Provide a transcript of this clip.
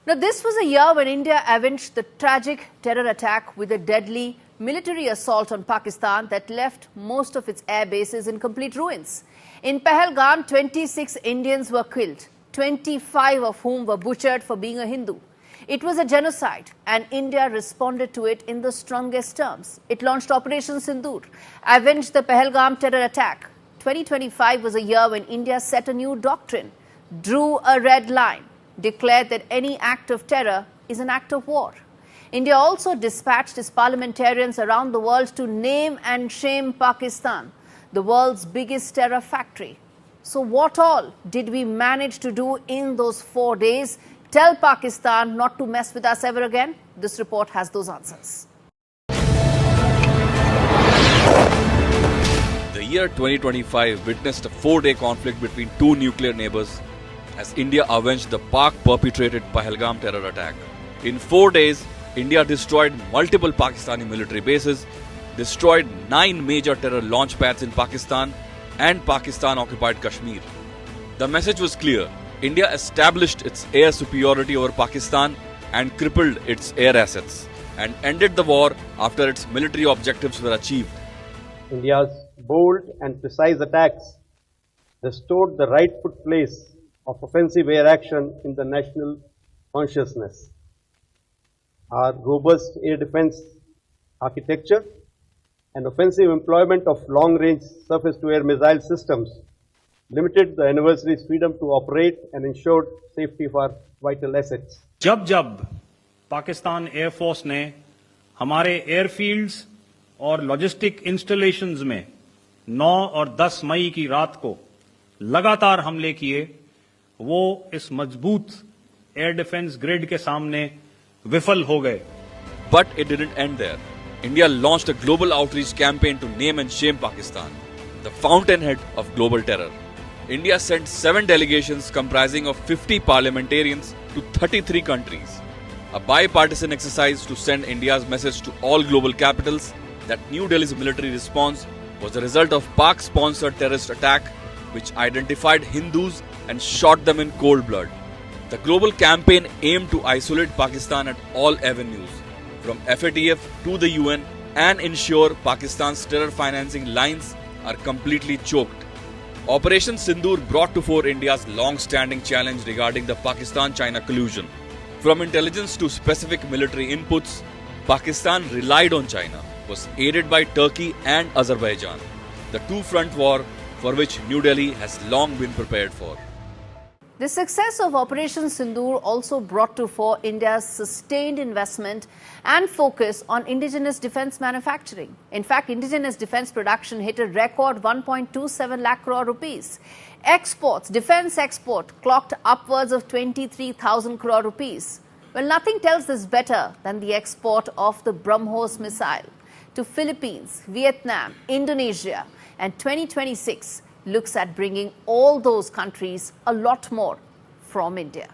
Now, this was a year when India avenged the tragic terror attack with a deadly military assault on Pakistan that left most of its air bases in complete ruins. In Pahalgam, 26 Indians were killed, 25 of whom were butchered for being a Hindu. It was a genocide, and India responded to it in the strongest terms. It launched Operation Sindoor, avenged the Pahalgam terror attack. 2025 was a year when India set a new doctrine, drew a red line, declared that any act of terror is an act of war. India also dispatched its parliamentarians around the world to name and shame Pakistan, the world's biggest terror factory. So what all did we manage to do in those 4 days? Tell Pakistan not to mess with us ever again? This report has those answers. The year 2025 witnessed a 4-day conflict between two nuclear neighbors as India avenged the Pak-perpetrated Pahalgam terror attack. In 4 days, India destroyed multiple Pakistani military bases, destroyed 9 major terror launch pads in Pakistan and Pakistan-occupied Kashmir. The message was clear. India established its air superiority over Pakistan and crippled its air assets and ended the war after its military objectives were achieved. India's bold and precise attacks restored the rightful place of offensive air action in the national consciousness. Our robust air defense architecture and offensive employment of long-range surface-to-air missile systems limited the adversary's freedom to operate and ensured safety of our vital assets. जब Pakistan air force ने हमारे airfields और logistic installations में 9 और 10 मई की रात को लगातार हमले किए, वो इस मजबूत एयर डिफेंस ग्रिड के सामने विफल हो गए. But it didn't end there. India launched a global outreach campaign to name and shame Pakistan, the fountainhead of global terror. India sent 7 delegations comprising of 50 parliamentarians to 33 countries. A bipartisan exercise to send India's message to all global capitals that New Delhi's military response was the result of Pak-sponsored terrorist attack which identified Hindus and shot them in cold blood. The global campaign aimed to isolate Pakistan at all avenues, from FATF to the UN, and ensure Pakistan's terror financing lines are completely choked. Operation Sindoor brought to fore India's long-standing challenge regarding the Pakistan-China collusion. From intelligence to specific military inputs, Pakistan relied on China, was aided by Turkey and Azerbaijan, the two-front war for which New Delhi has long been prepared for. The success of Operation Sindoor also brought to fore India's sustained investment and focus on indigenous defence manufacturing. In fact, indigenous defence production hit a record 1.27 lakh crore rupees. Exports, defence export, clocked upwards of 23,000 crore rupees. Well, nothing tells this better than the export of the BrahMos missile to Philippines, Vietnam, Indonesia, and 2026 looks at bringing all those countries a lot more from India.